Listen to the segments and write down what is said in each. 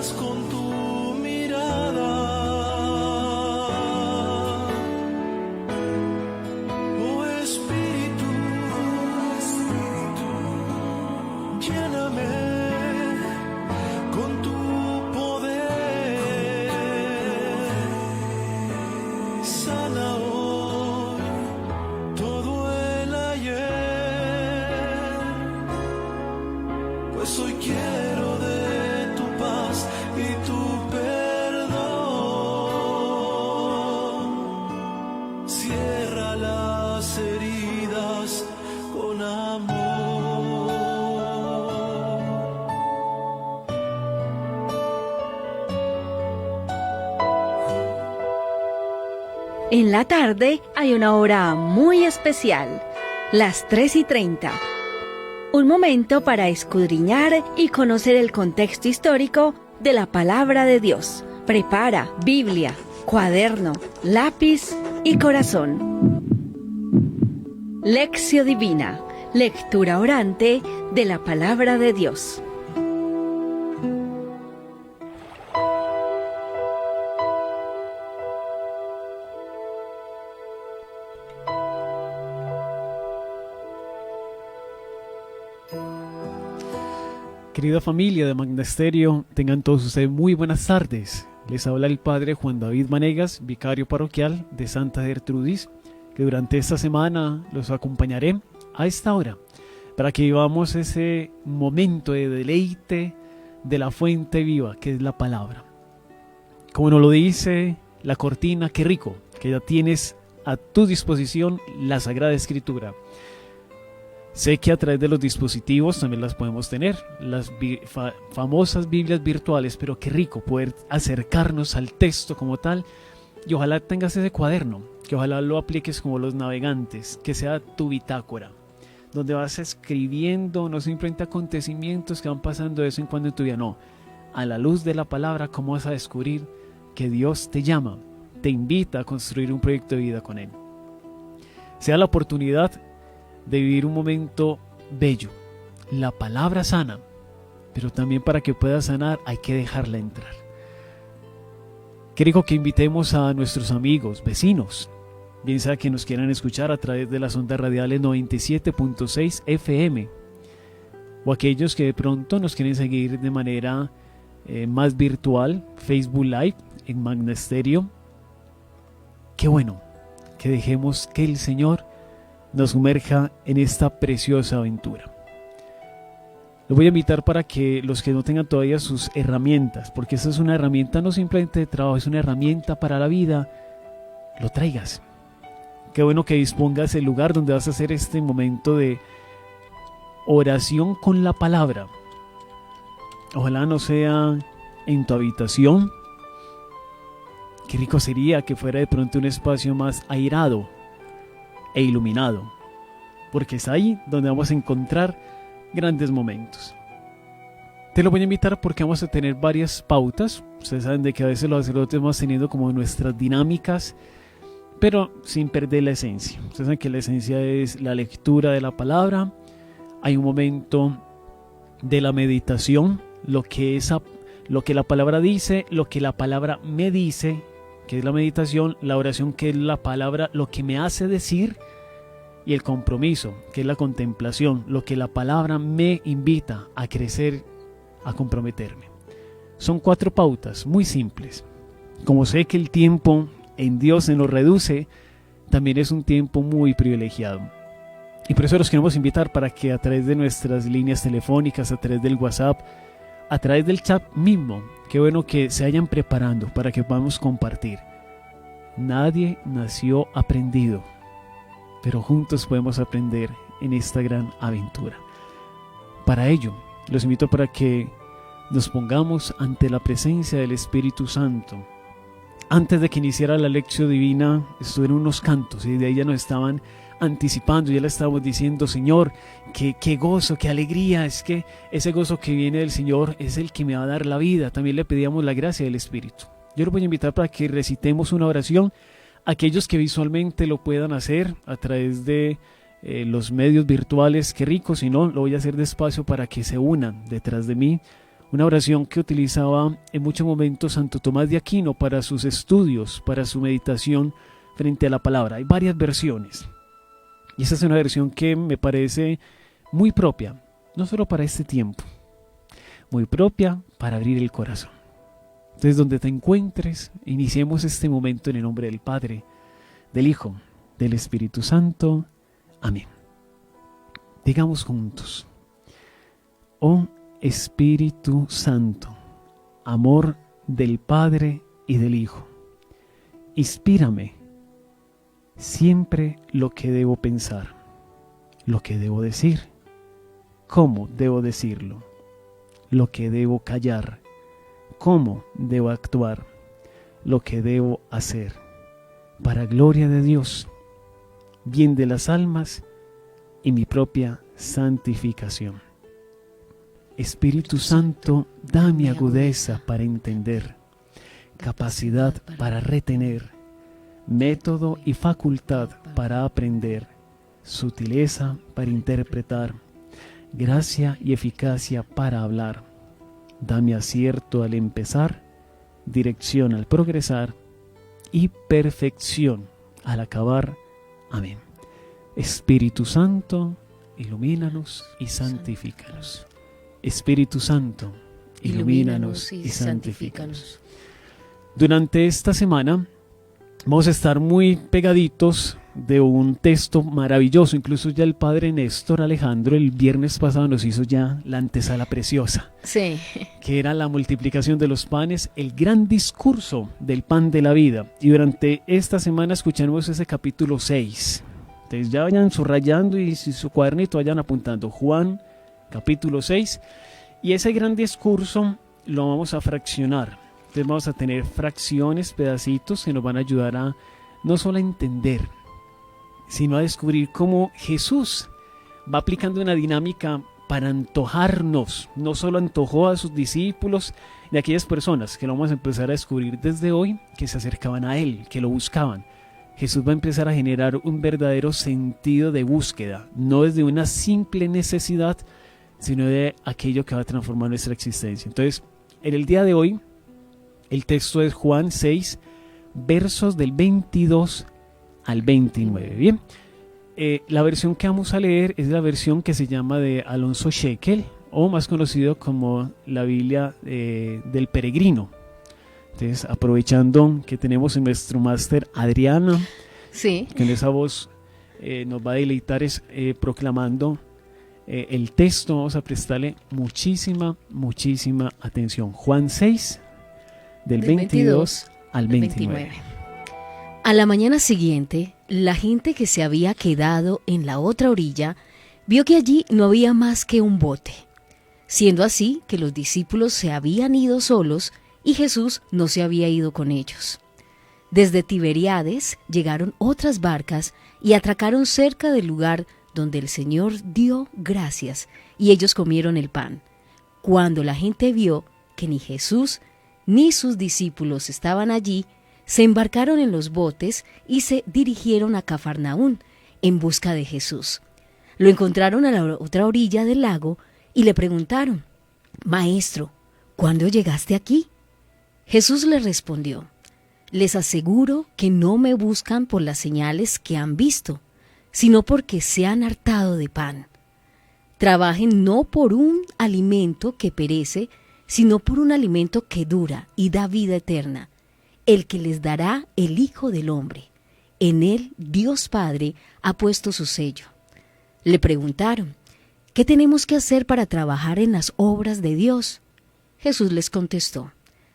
llenas con tu mirada. Oh Espíritu, lléname con tu poder. Sana hoy todo el ayer, pues hoy quiero de tu paz y tu perdón. Cierra las heridas con amor. En la tarde hay una hora muy especial, las 3:30. Un momento para escudriñar y conocer el contexto histórico de la palabra de Dios. Prepara Biblia, cuaderno, lápiz y corazón. Lección Divina, lectura orante de la palabra de Dios. Querida familia de Magnasterio, tengan todos ustedes muy buenas tardes. Les habla el Padre Juan David Vanegas, vicario parroquial de Santa Gertrudis, que durante esta semana los acompañaré a esta hora para que vivamos ese momento de deleite de la fuente viva que es la palabra. Como nos lo dice la cortina, qué rico que ya tienes a tu disposición la Sagrada Escritura. Sé que a través de los dispositivos también las podemos tener, las famosas Biblias virtuales, pero qué rico poder acercarnos al texto como tal. Y ojalá tengas ese cuaderno, que ojalá lo apliques como los navegantes, que sea tu bitácora, donde vas escribiendo no simplemente acontecimientos que van pasando de vez en cuando en tu vida, no, a la luz de la palabra, cómo vas a descubrir que Dios te llama, te invita a construir un proyecto de vida con Él. Sea la oportunidad de vivir un momento bello. La palabra sana, pero también para que pueda sanar hay que dejarla entrar. Qué rico que invitemos a nuestros amigos, vecinos, bien sea que nos quieran escuchar a través de las ondas radiales 97.6 FM, o aquellos que de pronto nos quieren seguir de manera más virtual, Facebook Live en Magnasterio. Qué bueno que dejemos que el Señor nos sumerja en esta preciosa aventura. Los voy a invitar para que los que no tengan todavía sus herramientas, porque esta es una herramienta no simplemente de trabajo, es una herramienta para la vida, lo traigas. Qué bueno que dispongas el lugar donde vas a hacer este momento de oración con la palabra. Ojalá no sea en tu habitación. Qué rico sería que fuera de pronto un espacio más airado e iluminado, porque es ahí donde vamos a encontrar grandes momentos. Te lo voy a invitar porque vamos a tener varias pautas. Ustedes saben de que a veces los sacerdotes vamos teniendo como nuestras dinámicas, pero sin perder la esencia. Ustedes saben que la esencia es la lectura de la palabra. Hay un momento de la meditación, lo que la palabra dice, lo que la palabra me dice, que es la meditación, la oración, que es la palabra, lo que me hace decir, y el compromiso, que es la contemplación, lo que la palabra me invita a crecer, a comprometerme. Son 4 pautas muy simples. Como sé que el tiempo en Dios se nos reduce, también es un tiempo muy privilegiado. Y por eso los queremos invitar para que a través de nuestras líneas telefónicas, a través del WhatsApp, a través del chat mismo, qué bueno que se vayan preparando para que podamos compartir. Nadie nació aprendido, pero juntos podemos aprender en esta gran aventura. Para ello, los invito para que nos pongamos ante la presencia del Espíritu Santo. Antes de que iniciara la lección divina, estuvieron unos cantos y de ahí ya nos estaban anticipando, ya le estábamos diciendo: Señor, qué gozo, qué alegría, es que ese gozo que viene del Señor es el que me va a dar la vida. También le pedíamos la gracia del Espíritu. Yo los voy a invitar para que recitemos una oración. Aquellos que visualmente lo puedan hacer a través de los medios virtuales, qué rico. Si no, lo voy a hacer despacio para que se unan detrás de mí. Una oración que utilizaba en muchos momentos Santo Tomás de Aquino para sus estudios, para su meditación frente a la palabra. Hay varias versiones. Y esta es una versión que me parece muy propia, no solo para este tiempo, muy propia para abrir el corazón. Entonces, donde te encuentres, iniciemos este momento en el nombre del Padre, del Hijo, del Espíritu Santo. Amén. Digamos juntos: oh Espíritu Santo, amor del Padre y del Hijo, inspírame siempre lo que debo pensar, lo que debo decir, cómo debo decirlo, lo que debo callar, cómo debo actuar, lo que debo hacer, para gloria de Dios, bien de las almas y mi propia santificación. Espíritu Santo, dame agudeza para entender, capacidad para retener, método y facultad para aprender, sutileza para interpretar, gracia y eficacia para hablar. Dame acierto al empezar, dirección al progresar y perfección al acabar. Amén. Espíritu Santo, ilumínanos y santifícanos. Espíritu Santo, ilumínanos y santifícanos. Durante esta semana vamos a estar muy pegaditos de un texto maravilloso. Incluso ya el padre Néstor Alejandro el viernes pasado nos hizo ya la antesala preciosa. Sí. Que era la multiplicación de los panes, el gran discurso del pan de la vida. Y durante esta semana escuchamos ese capítulo 6. Entonces ya vayan subrayando y si su cuadernito vayan apuntando. Juan capítulo 6. Y ese gran discurso lo vamos a fraccionar. Entonces vamos a tener fracciones, pedacitos que nos van a ayudar a no solo a entender, sino a descubrir cómo Jesús va aplicando una dinámica para antojarnos. No solo antojó a sus discípulos y a aquellas personas que lo vamos a empezar a descubrir desde hoy, que se acercaban a Él, que lo buscaban. Jesús va a empezar a generar un verdadero sentido de búsqueda, no desde una simple necesidad, sino de aquello que va a transformar nuestra existencia. Entonces, en el día de hoy, el texto es Juan 6, versos del 22 al 29. Bien, la versión que vamos a leer es la versión que se llama de Alonso Shekel, o más conocido como la Biblia del Peregrino. Entonces, aprovechando que tenemos en nuestro máster Adriana, Sí. que en esa voz nos va a deleitar proclamando el texto, vamos a prestarle muchísima atención. Juan 6, del 22 al 29. A la mañana siguiente, la gente que se había quedado en la otra orilla vio que allí no había más que un bote, siendo así que los discípulos se habían ido solos y Jesús no se había ido con ellos. Desde Tiberíades llegaron otras barcas y atracaron cerca del lugar donde el Señor dio gracias, y ellos comieron el pan. Cuando la gente vio que ni Jesús ni sus discípulos estaban allí, se embarcaron en los botes y se dirigieron a Cafarnaún en busca de Jesús. Lo encontraron a la otra orilla del lago y le preguntaron: «Maestro, ¿cuándo llegaste aquí?». Jesús les respondió: «Les aseguro que no me buscan por las señales que han visto, sino porque se han hartado de pan. Trabajen no por un alimento que perece, sino por un alimento que dura y da vida eterna, el que les dará el Hijo del Hombre. En él Dios Padre ha puesto su sello». Le preguntaron: «¿Qué tenemos que hacer para trabajar en las obras de Dios?». Jesús les contestó: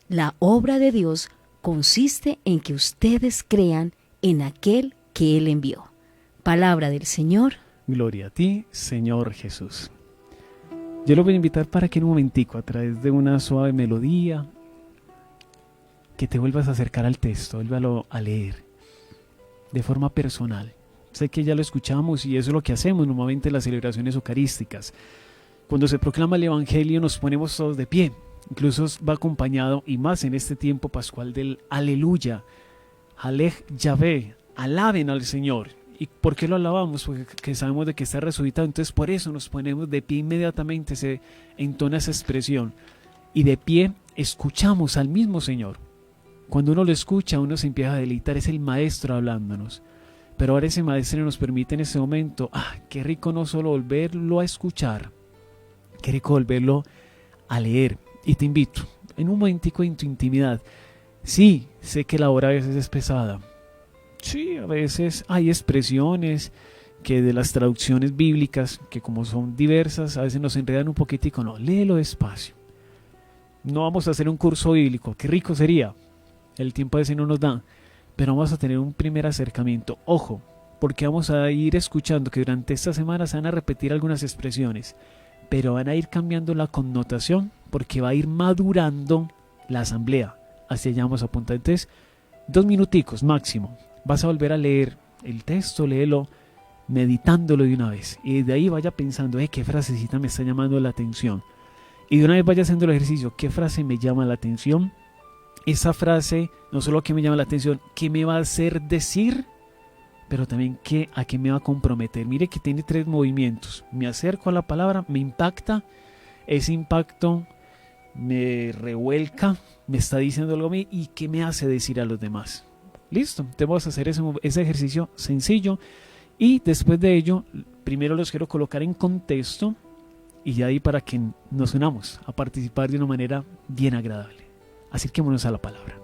«La obra de Dios consiste en que ustedes crean en aquel que Él envió». Palabra del Señor. Gloria a ti, Señor Jesús. Yo lo voy a invitar para que en un momentico, a través de una suave melodía, que te vuelvas a acercar al texto, vuélvalo a leer de forma personal. Sé que ya lo escuchamos y eso es lo que hacemos normalmente en las celebraciones eucarísticas. Cuando se proclama el Evangelio nos ponemos todos de pie. Incluso va acompañado, y más en este tiempo pascual, del Aleluya. Alej Yahvé, alaben al Señor. ¿Y por qué lo alabamos? Porque sabemos de que está resucitado. Entonces por eso nos ponemos de pie inmediatamente, se entona esa expresión. y de pie escuchamos al mismo Señor. Cuando uno lo escucha, uno se empieza a deleitar, es el Maestro hablándonos. Pero ahora ese Maestro nos permite en ese momento, qué rico no solo volverlo a escuchar, qué rico volverlo a leer. Y te invito, en un momentico en tu intimidad, sí, sé que la hora a veces es pesada. Sí, a veces hay expresiones que de las traducciones bíblicas, que como son diversas, a veces nos enredan un poquitico. No, léelo despacio. No vamos a hacer un curso bíblico, qué rico sería. El tiempo a veces no nos da. Pero vamos a tener un primer acercamiento. Ojo, porque vamos a ir escuchando que durante esta semana se van a repetir algunas expresiones, pero van a ir cambiando la connotación porque va a ir madurando la asamblea. Hacia allá vamos a apuntar. Entonces, 2 minuticos máximo. Vas a volver a leer el texto, léelo, meditándolo de una vez. Y de ahí vaya pensando, qué frasecita me está llamando la atención. Y de una vez vaya haciendo el ejercicio, ¿qué frase me llama la atención? Esa frase, no solo que me llama la atención, ¿qué me va a hacer decir? Pero también a qué me va a comprometer. Mire que tiene 3 movimientos. Me acerco a la palabra, me impacta. Ese impacto me revuelca, me está diciendo algo a mí y qué me hace decir a los demás. Listo, te vamos a hacer ese ejercicio sencillo y después de ello, primero los quiero colocar en contexto y ya ahí para que nos unamos a participar de una manera bien agradable. Acerquémonos a la palabra.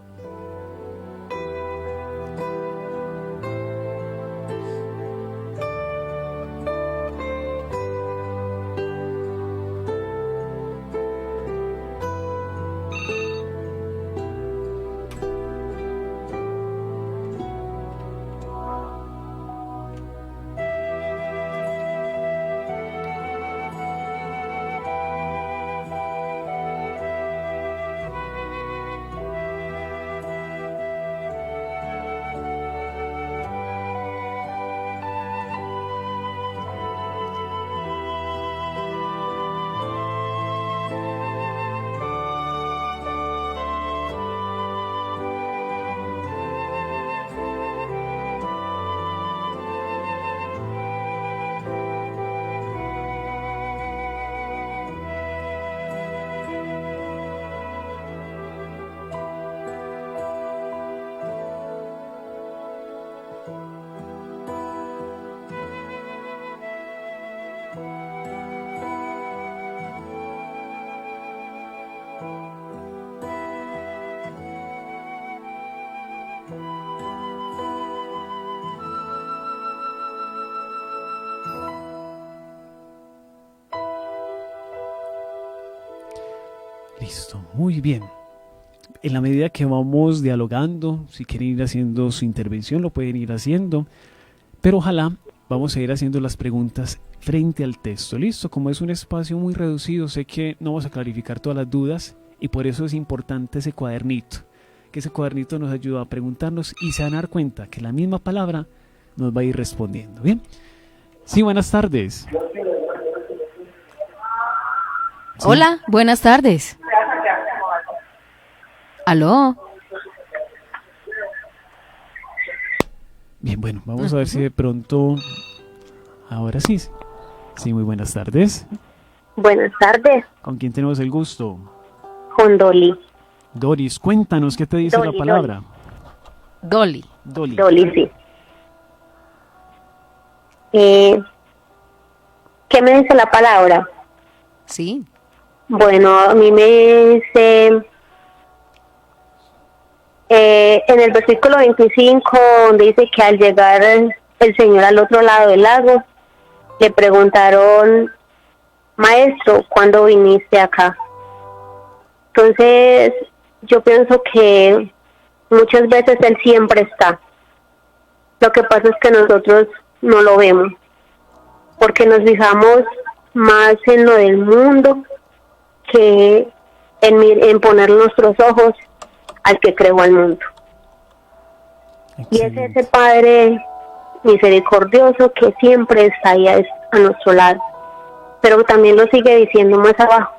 Listo, muy bien. En la medida que vamos dialogando, si quieren ir haciendo su intervención, lo pueden ir haciendo. Pero ojalá vamos a ir haciendo las preguntas frente al texto. Listo, como es un espacio muy reducido, sé que no vamos a clarificar todas las dudas y por eso es importante ese cuadernito. Que ese cuadernito nos ayuda a preguntarnos y se van a dar cuenta que la misma palabra nos va a ir respondiendo. ¿Bien? Sí, buenas tardes. Sí. Hola, buenas tardes. ¿Aló? Bien, bueno, vamos a ver si de pronto... Ahora sí. Sí, muy buenas tardes. Buenas tardes. ¿Con quién tenemos el gusto? Con Dolly. Doris, cuéntanos, ¿qué te dice Dolly, la palabra? Dolly. Dolly. Dolly, sí. ¿Qué me dice la palabra? Sí. Bueno, a mí me dice... en el versículo 25, donde dice que al llegar el Señor al otro lado del lago, le preguntaron, Maestro, ¿cuándo viniste acá? Entonces, yo pienso que muchas veces Él siempre está. Lo que pasa es que nosotros no lo vemos, porque nos fijamos más en lo del mundo que en poner nuestros ojos al que creó al mundo. Excelente. Y es ese Padre misericordioso que siempre está ahí a nuestro lado. Pero también lo sigue diciendo más abajo.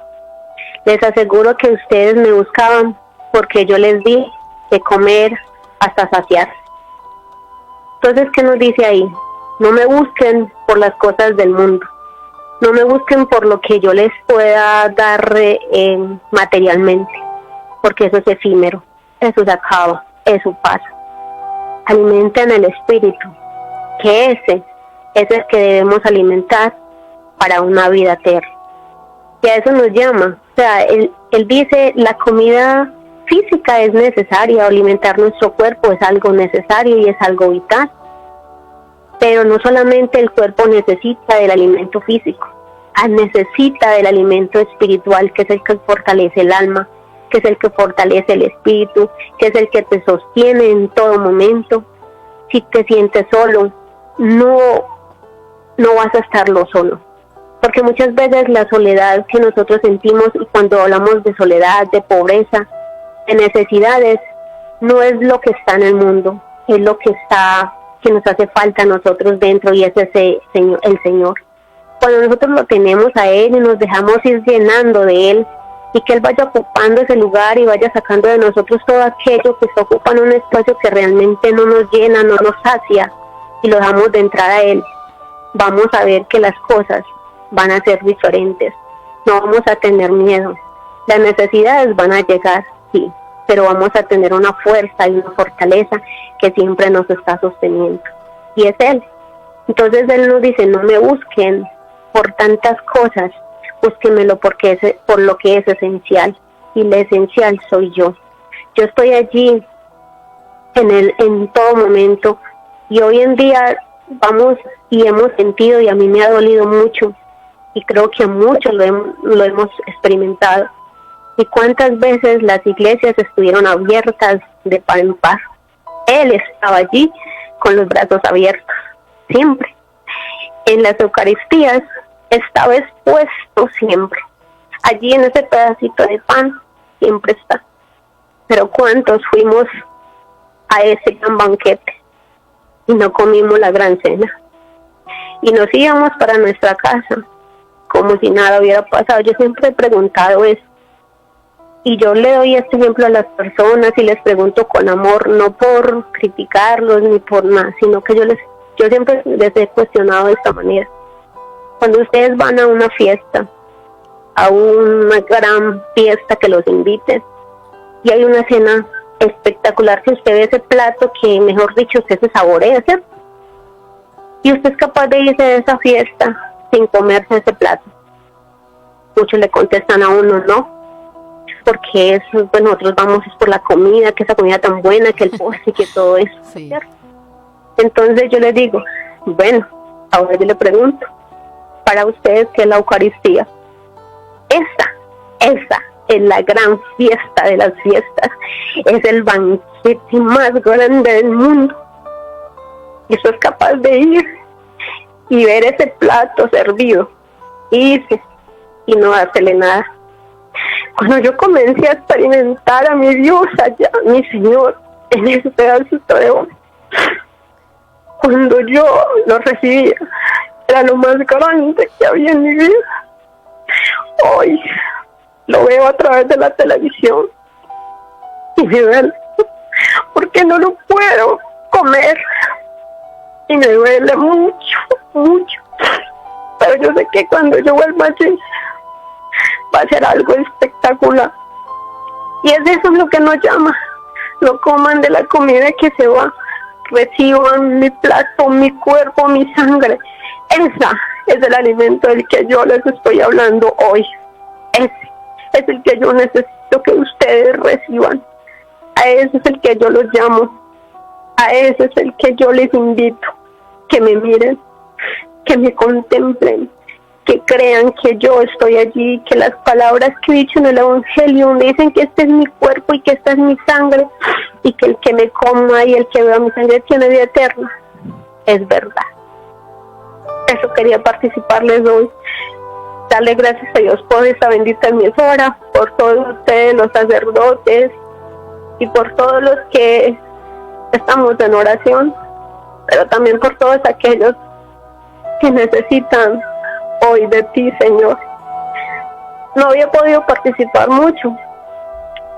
Les aseguro que ustedes me buscaban porque yo les di de comer hasta saciarse. Entonces, ¿qué nos dice ahí? No me busquen por las cosas del mundo. No me busquen por lo que yo les pueda dar materialmente, porque eso es efímero, eso se acaba, eso pasa. Alimenten el espíritu, que ese es el que debemos alimentar para una vida eterna. Y a eso nos llama. O sea, él dice, la comida física es necesaria, alimentar nuestro cuerpo es algo necesario y es algo vital. Pero no solamente el cuerpo necesita del alimento físico, necesita del alimento espiritual, que es el que fortalece el alma, que es el que fortalece el espíritu, que es el que te sostiene en todo momento. Si te sientes solo, no vas a estarlo solo. Porque muchas veces la soledad que nosotros sentimos, y cuando hablamos de soledad, de pobreza, de necesidades, no es lo que está en el mundo, es lo que nos hace falta a nosotros dentro, y es el Señor. Cuando nosotros lo tenemos a Él y nos dejamos ir llenando de Él, y que Él vaya ocupando ese lugar y vaya sacando de nosotros todo aquello que está ocupando un espacio que realmente no nos llena, no nos sacia, y lo dejamos de entrar a Él, vamos a ver que las cosas van a ser diferentes. No vamos a tener miedo. Las necesidades van a llegar, sí, pero vamos a tener una fuerza y una fortaleza que siempre nos está sosteniendo, y es Él. Entonces Él nos dice, no me busquen por tantas cosas, búsquenmelo por lo que es esencial, y lo esencial soy yo. Yo estoy allí en todo momento, y hoy en día vamos y hemos sentido, y a mí me ha dolido mucho, y creo que a muchos lo hemos experimentado. Y cuántas veces las iglesias estuvieron abiertas de par en par. Él estaba allí con los brazos abiertos, siempre. En las Eucaristías estaba expuesto siempre. Allí en ese pedacito de pan siempre está. Pero cuántos fuimos a ese gran banquete y no comimos la gran cena. Y nos íbamos para nuestra casa como si nada hubiera pasado. Yo siempre he preguntado eso. Y yo le doy este ejemplo a las personas y les pregunto con amor, no por criticarlos ni por nada, sino que yo siempre les he cuestionado de esta manera. Cuando ustedes van a una fiesta, a una gran fiesta que los inviten, y hay una cena espectacular, que usted ve ese plato que, mejor dicho, usted se saborea, ¿cierto? Y usted es capaz de irse de esa fiesta sin comerse ese plato. Muchos le contestan a uno, no, porque eso, pues nosotros vamos es por la comida, que esa comida tan buena, que el postre, que todo eso, sí. ¿Cierto? Entonces yo les digo, bueno, ahora yo le pregunto, para ustedes, ¿qué es la Eucaristía? Esa es la gran fiesta de las fiestas, es el banquete más grande del mundo. Y eso es capaz de ir y ver ese plato servido, y no dársele nada. Cuando yo comencé a experimentar a mi Dios allá, mi Señor, en ese pedacito de oro, cuando yo lo recibía, era lo más grande que había en mi vida. Hoy lo veo a través de la televisión y me duele, porque no lo puedo comer, y me duele mucho, mucho. Pero yo sé que cuando yo vuelva allí, va a ser algo espectacular. Y es eso lo que nos llama. No coman de la comida que se va, reciban mi plato, mi cuerpo, mi sangre. Esa es el alimento del que yo les estoy hablando hoy. Ese es el que yo necesito que ustedes reciban. A ese es el que yo los llamo. A ese es el que yo les invito. Que me miren, que me contemplen, que crean que yo estoy allí, que las palabras que he dicho en el Evangelio me dicen que este es mi cuerpo y que esta es mi sangre, y que el que me coma y el que beba mi sangre tiene vida eterna. Es verdad. Eso quería participarles hoy. Darle gracias a Dios por esta bendita emisora, por todos ustedes, los sacerdotes, y por todos los que estamos en oración, pero también por todos aquellos que necesitan hoy de ti, Señor. No había podido participar mucho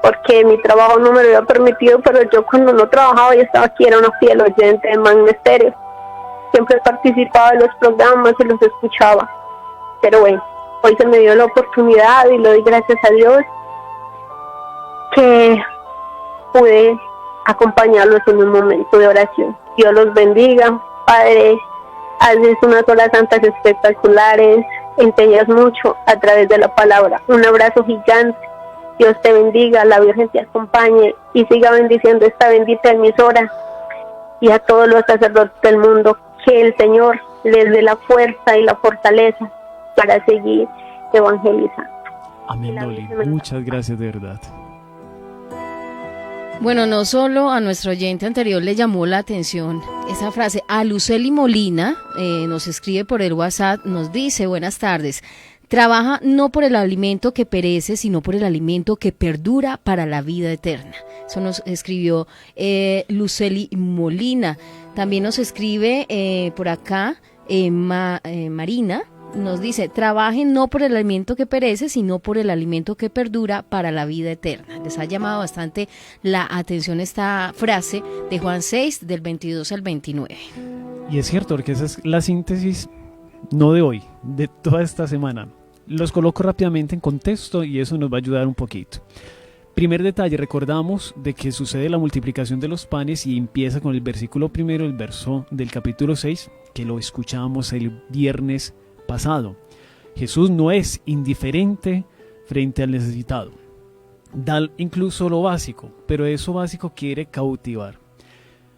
porque mi trabajo no me lo había permitido, pero yo cuando no trabajaba y estaba aquí era una fiel oyente de Magna Estéreo. Siempre participaba en los programas y los escuchaba. Pero bueno, hoy se me dio la oportunidad y le doy gracias a Dios que pude acompañarlos en un momento de oración. Dios los bendiga. Padre, haces unas horas santas espectaculares, enseñas mucho a través de la palabra. Un abrazo gigante. Dios te bendiga, la Virgen te acompañe y siga bendiciendo esta bendita emisora y a todos los sacerdotes del mundo. Que el Señor les dé la fuerza y la fortaleza para seguir evangelizando. Amén, Dolly. Muchas gracias de verdad. Bueno, no solo a nuestro oyente anterior le llamó la atención esa frase, a Luceli Molina nos escribe por el WhatsApp, nos dice, buenas tardes, trabaja no por el alimento que perece, sino por el alimento que perdura para la vida eterna. Eso nos escribió Luceli Molina. También nos escribe por acá Marina. Nos dice, trabajen no por el alimento que perece, sino por el alimento que perdura para la vida eterna. Les ha llamado bastante la atención esta frase de Juan 6, del 22 al 29. Y es cierto, porque esa es la síntesis, no de hoy, de toda esta semana. Los coloco rápidamente en contexto y eso nos va a ayudar un poquito. Primer detalle, recordamos de que sucede la multiplicación de los panes y empieza con el versículo primero, el verso del capítulo 6, que lo escuchábamos el viernes pasado. Jesús no es indiferente frente al necesitado. Da incluso lo básico, pero eso básico quiere cautivar.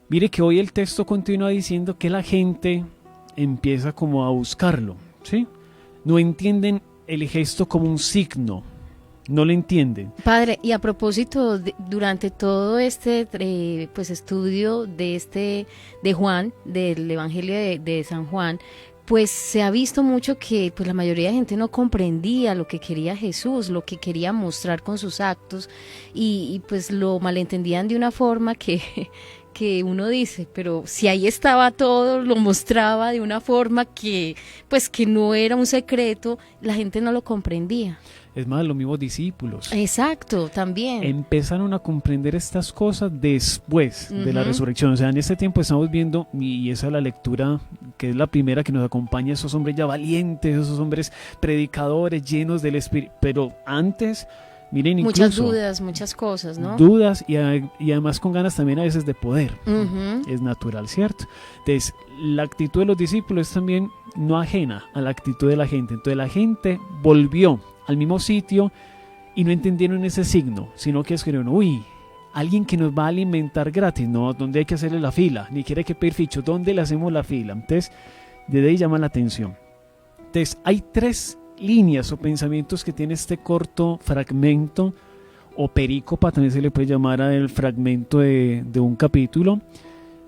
Mire que hoy el texto continúa diciendo que la gente empieza como a buscarlo, ¿sí? No entienden el gesto como un signo, no lo entienden. Padre, y a propósito, durante todo este pues estudio de Juan, del Evangelio de San Juan, pues se ha visto mucho que pues la mayoría de gente no comprendía lo que quería Jesús, lo que quería mostrar con sus actos y pues lo malentendían de una forma que uno dice, pero si ahí estaba todo, lo mostraba de una forma que pues que no era un secreto, la gente no lo comprendía. Es más, los mismos discípulos. Exacto, también. Empezaron a comprender estas cosas después de la resurrección. O sea, en este tiempo estamos viendo, y esa es la lectura que es la primera que nos acompaña, esos hombres ya valientes, esos hombres predicadores llenos del Espíritu. Pero antes, miren, incluso muchas dudas, muchas cosas, ¿no? Dudas y además con ganas también a veces de poder. Es natural, ¿cierto? Entonces, la actitud de los discípulos es también no ajena a la actitud de la gente. Entonces, la gente volvió al mismo sitio y no entendieron ese signo, sino que escribieron, uy, alguien que nos va a alimentar gratis, no, ¿dónde hay que hacerle la fila? Ni quiere que pedir ficho, ¿dónde le hacemos la fila? Entonces, desde ahí llama la atención. Entonces, hay tres líneas o pensamientos que tiene este corto fragmento, o perícopa, también se le puede llamar al fragmento de un capítulo,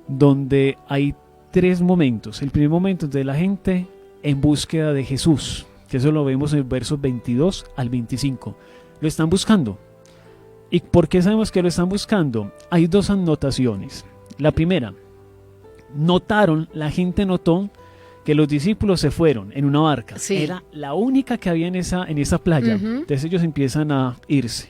donde hay tres momentos. El primer momento es de la gente en búsqueda de Jesús, que eso lo vemos en versos 22 al 25. Lo están buscando. ¿Y por qué sabemos que lo están buscando? Hay dos anotaciones. La primera, la gente notó que los discípulos se fueron en una barca. Sí. Era la única que había en esa playa. Entonces ellos empiezan a irse.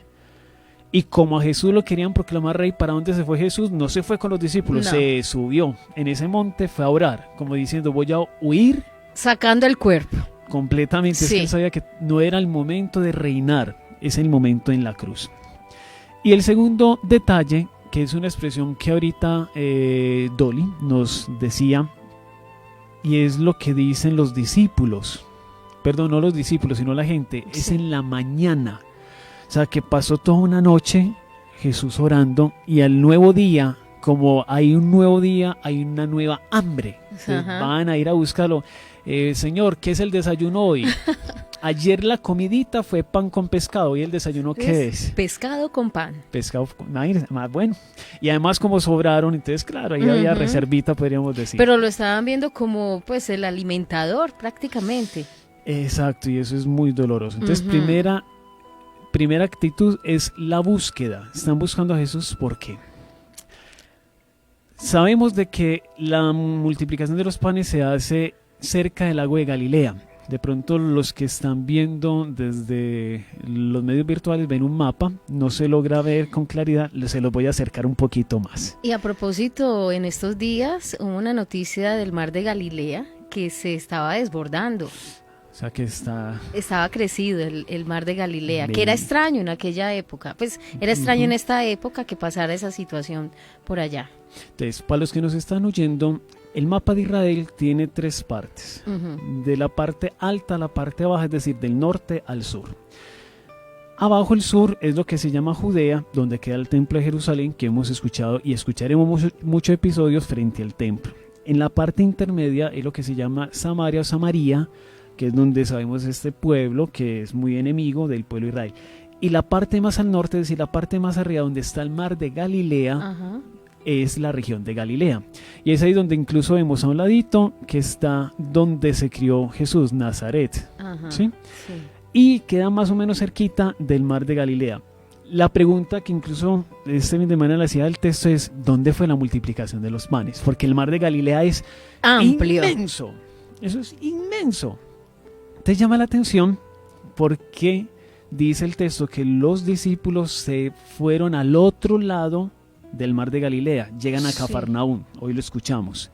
Y como a Jesús lo querían proclamar rey, ¿para dónde se fue Jesús? No se fue con los discípulos, no. Se subió en ese monte, fue a orar, como diciendo, voy a huir. Sacando el cuerpo. Completamente, Sí. Es que él sabía que no era el momento de reinar, es el momento en la cruz. Y el segundo detalle, que es una expresión que ahorita Dolly nos decía, y es lo que dicen los discípulos, perdón, no los discípulos, sino la gente, Sí. es en la mañana. O sea, que pasó toda una noche Jesús orando y al nuevo día, como hay un nuevo día, hay una nueva hambre. Entonces van a ir a buscarlo. Señor, ¿qué es el desayuno hoy? Ayer la comidita fue pan con pescado. ¿Y el desayuno qué es? Pescado con pan. Pescado con más bueno. Y además como sobraron, entonces claro, ahí había reservita, podríamos decir. Pero lo estaban viendo como pues el alimentador prácticamente. Exacto, y eso es muy doloroso. Entonces primera actitud es la búsqueda. Están buscando a Jesús, ¿por qué? Sabemos de que la multiplicación de los panes se hace cerca del lago de Galilea. De pronto los que están viendo desde los medios virtuales ven un mapa, no se logra ver con claridad, se los voy a acercar un poquito más. Y a propósito, en estos días hubo una noticia del mar de Galilea que se estaba desbordando. sea que está... Estaba crecido el mar de Galilea, Bien. que era extraño en aquella época. Pues era extraño en esta época que pasara esa situación por allá. Entonces, para los que nos están oyendo, el mapa de Israel tiene 3 partes. Ujú. De la parte alta a la parte baja, es decir, del norte al sur. Abajo el sur es lo que se llama Judea, donde queda el templo de Jerusalén, que hemos escuchado y escucharemos muchos episodios frente al templo. En la parte intermedia es lo que se llama Samaria o Samaria, que es donde sabemos este pueblo que es muy enemigo del pueblo de Israel. Y la parte más al norte, es decir, la parte más arriba donde está el mar de Galilea, Ajá. es la región de Galilea. Y es ahí donde incluso vemos a un ladito que está donde se crió Jesús, Nazaret. Ajá. ¿Sí? Sí. Y queda más o menos cerquita del mar de Galilea. La pregunta que incluso este fin de semana le hacía al texto es: ¿dónde fue la multiplicación de los panes? Porque el mar de Galilea es Amplio. inmenso. Eso es inmenso. Te llama la atención porque dice el texto que los discípulos se fueron al otro lado del mar de Galilea, llegan a Sí. Cafarnaúm, hoy lo escuchamos.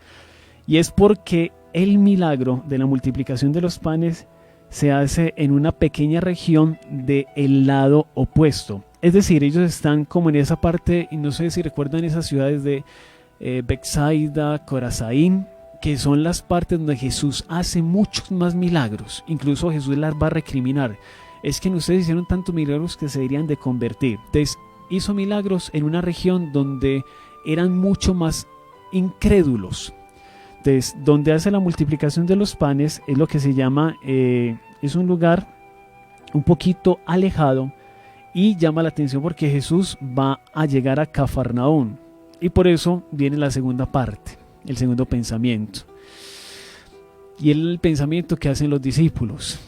Y es porque el milagro de la multiplicación de los panes se hace en una pequeña región del lado opuesto. Es decir, ellos están como en esa parte, y no sé si recuerdan esas ciudades de Betsaida, Corazaín, que son las partes donde Jesús hace muchos más milagros. Incluso Jesús las va a recriminar. Es que ustedes hicieron tantos milagros que se deberían de convertir. Entonces, hizo milagros en una región donde eran mucho más incrédulos. Entonces, donde hace la multiplicación de los panes es lo que se llama, es un lugar un poquito alejado y llama la atención porque Jesús va a llegar a Cafarnaúm. Y por eso viene la segunda parte, el segundo pensamiento. Y el pensamiento que hacen los discípulos.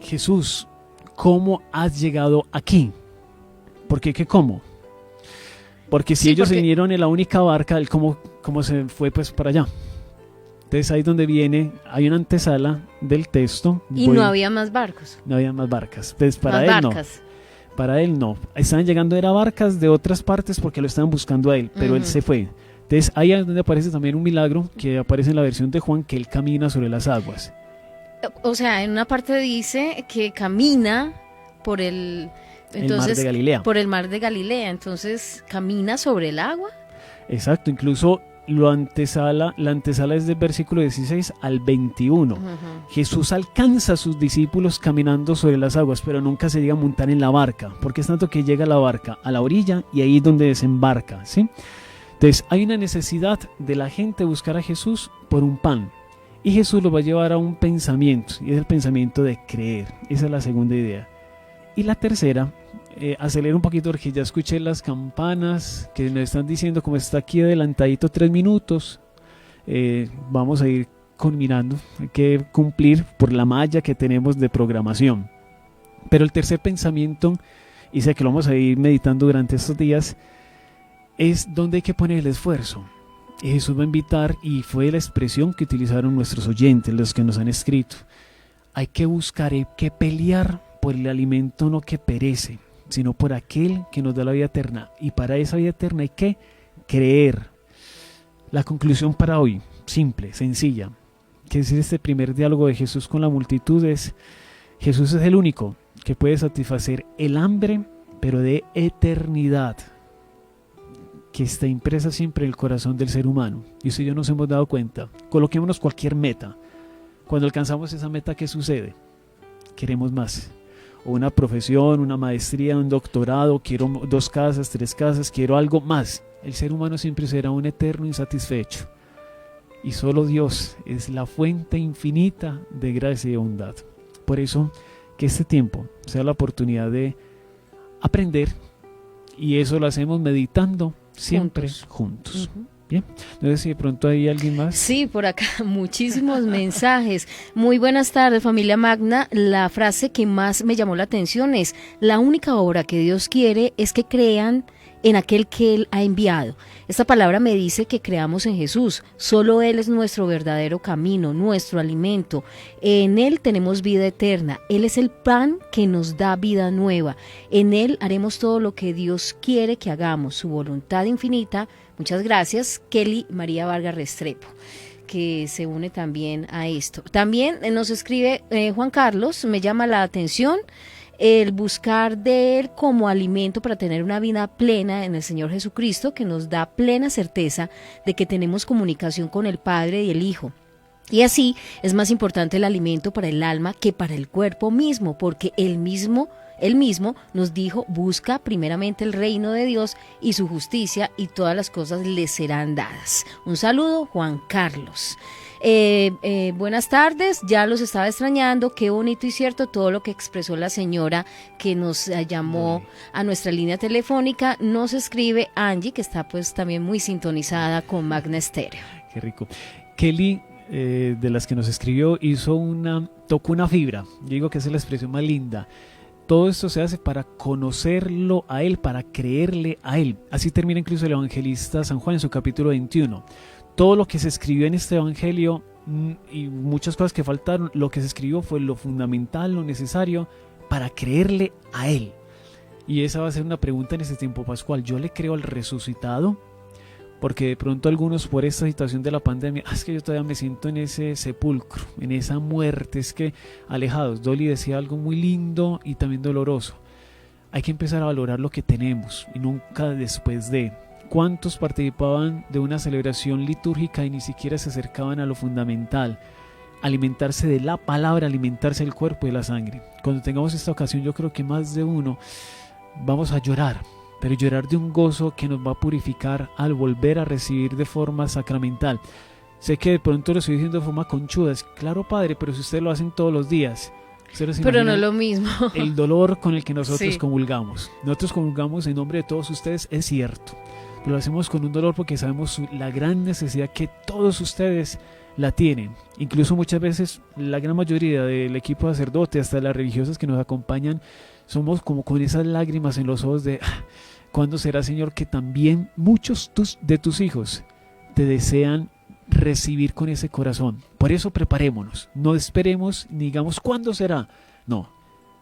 Jesús, ¿cómo has llegado aquí? ¿Por qué? ¿Qué cómo? Porque si Sí, ellos porque- vinieron en la única barca, él cómo se fue pues para allá. Entonces ahí es donde viene, hay una antesala del texto. Y no había más barcos. No había más barcas. Entonces para Más él barcas. no. Para él no. Estaban llegando era barcas de otras partes porque lo estaban buscando a él, pero él Ujú. se fue. Entonces ahí es donde aparece también un milagro que aparece en la versión de Juan, que él camina sobre las aguas. O sea, en una parte dice que camina por el... El mar de Galilea. Por el mar de Galilea. Entonces, camina sobre el agua. Exacto, incluso la antesala es del versículo 16 al 21. Ujú. Jesús alcanza a sus discípulos caminando sobre las aguas, pero nunca se llega a montar en la barca, porque es tanto que llega la barca a la orilla y ahí es donde desembarca, ¿sí? Entonces hay una necesidad de la gente buscar a Jesús por un pan, y Jesús lo va a llevar a un pensamiento, y es el pensamiento de creer. Esa es la segunda idea. Y la tercera, acelero un poquito porque ya escuché las campanas que nos están diciendo, como está aquí adelantadito 3 minutos, vamos a ir culminando, hay que cumplir por la malla que tenemos de programación. Pero el tercer pensamiento, y sé que lo vamos a ir meditando durante estos días, es donde hay que poner el esfuerzo. Y Jesús va a invitar, y fue la expresión que utilizaron nuestros oyentes, los que nos han escrito: hay que buscar, hay que pelear por el alimento no que perece, sino por aquel que nos da la vida eterna. Y para esa vida eterna hay que creer. La conclusión para hoy, simple, sencilla, que es este primer diálogo de Jesús con la multitud, es: Jesús es el único que puede satisfacer el hambre, pero de eternidad, que está impresa siempre en el corazón del ser humano. Y eso ya nos hemos dado cuenta. Coloquémonos cualquier meta. Cuando alcanzamos esa meta, ¿qué sucede? Queremos más. O una profesión, una maestría, un doctorado, quiero 2 casas, 3 casas, quiero algo más. El ser humano siempre será un eterno insatisfecho. Y solo Dios es la fuente infinita de gracia y bondad. Por eso, que este tiempo sea la oportunidad de aprender, y eso lo hacemos meditando siempre juntos. Ujú. Bien, no sé si de pronto hay alguien más. Sí, por acá muchísimos mensajes. Muy buenas tardes, familia Magna. La frase que más me llamó la atención es: la única obra que Dios quiere es que crean en aquel que Él ha enviado. Esta palabra me dice que creamos en Jesús. Solo Él es nuestro verdadero camino, nuestro alimento. En Él tenemos vida eterna. Él es el pan que nos da vida nueva. En Él haremos todo lo que Dios quiere que hagamos, su voluntad infinita. Muchas gracias, Kelly María Vargas Restrepo. que se une también a esto. También nos escribe Juan Carlos, me llama la atención el buscar de Él como alimento para tener una vida plena en el Señor Jesucristo, que nos da plena certeza de que tenemos comunicación con el Padre y el Hijo. Y así es más importante el alimento para el alma que para el cuerpo mismo, porque Él mismo nos dijo, busca primeramente el reino de Dios y su justicia y todas las cosas les serán dadas. Un saludo, Juan Carlos. Buenas tardes, ya los estaba extrañando, qué bonito y cierto todo lo que expresó la señora que nos llamó a nuestra línea telefónica. Nos escribe Angie, que está pues también muy sintonizada con Magna Estéreo. Qué rico. Kelly, de las que nos escribió, tocó una fibra. Yo digo que esa es la expresión más linda. Todo esto se hace para conocerlo a Él, para creerle a Él. Así termina incluso el evangelista San Juan en su capítulo 21. Todo lo que se escribió en este evangelio y muchas cosas que faltaron, lo que se escribió fue lo fundamental, lo necesario para creerle a Él. Y esa va a ser una pregunta en este tiempo pascual. ¿Yo le creo al resucitado? Porque de pronto algunos por esta situación de la pandemia, es que yo todavía me siento en ese sepulcro, en esa muerte, es que alejados. Dolly decía algo muy lindo y también doloroso. Hay que empezar a valorar lo que tenemos y nunca después de. ¿Cuántos participaban de una celebración litúrgica y ni siquiera se acercaban a lo fundamental? Alimentarse de la palabra, alimentarse del cuerpo y de la sangre. Cuando tengamos esta ocasión, yo creo que más de uno vamos a llorar, pero llorar de un gozo que nos va a purificar al volver a recibir de forma sacramental. Sé que de pronto lo estoy diciendo de forma conchuda, claro, Padre, pero si ustedes lo hacen todos los días. Pero no es lo mismo. El dolor con el que nosotros sí. comulgamos. Nosotros comulgamos en nombre de todos ustedes, es cierto, pero lo hacemos con un dolor porque sabemos la gran necesidad que todos ustedes la tienen. Incluso muchas veces la gran mayoría del equipo de sacerdotes, hasta las religiosas que nos acompañan, somos como con esas lágrimas en los ojos de ¿cuándo será, Señor, que también muchos de tus hijos te desean recibir con ese corazón? Por eso preparémonos, no esperemos ni digamos ¿cuándo será? No,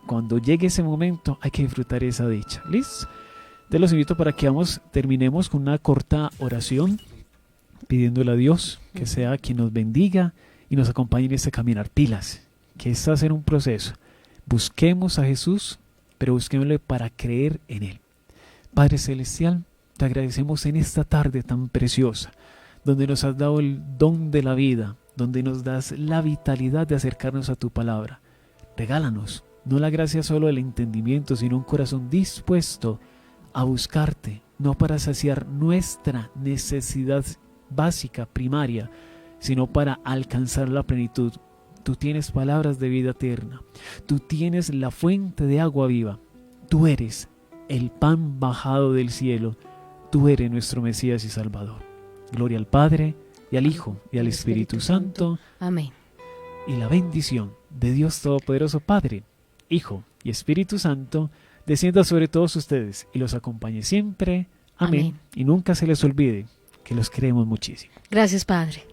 cuando llegue ese momento hay que disfrutar esa dicha. ¿Listo? Te los invito para que terminemos con una corta oración pidiéndole a Dios que sea quien nos bendiga y nos acompañe en este caminar. Pilas, que está a ser un proceso. Busquemos a Jesús, pero busquémosle para creer en Él. Padre Celestial, te agradecemos en esta tarde tan preciosa, donde nos has dado el don de la vida, donde nos das la vitalidad de acercarnos a tu palabra. Regálanos, no la gracia solo del entendimiento, sino un corazón dispuesto a buscarte, no para saciar nuestra necesidad básica, primaria, sino para alcanzar la plenitud. Tú tienes palabras de vida eterna, tú tienes la fuente de agua viva, tú eres el pan bajado del cielo, tú eres nuestro Mesías y Salvador. Gloria al Padre, y al Hijo, y al Espíritu Santo. Amén. Y la bendición de Dios Todopoderoso, Padre, Hijo y Espíritu Santo, descienda sobre todos ustedes y los acompañe siempre. Amén. Amén. Y nunca se les olvide que los queremos muchísimo. Gracias, Padre.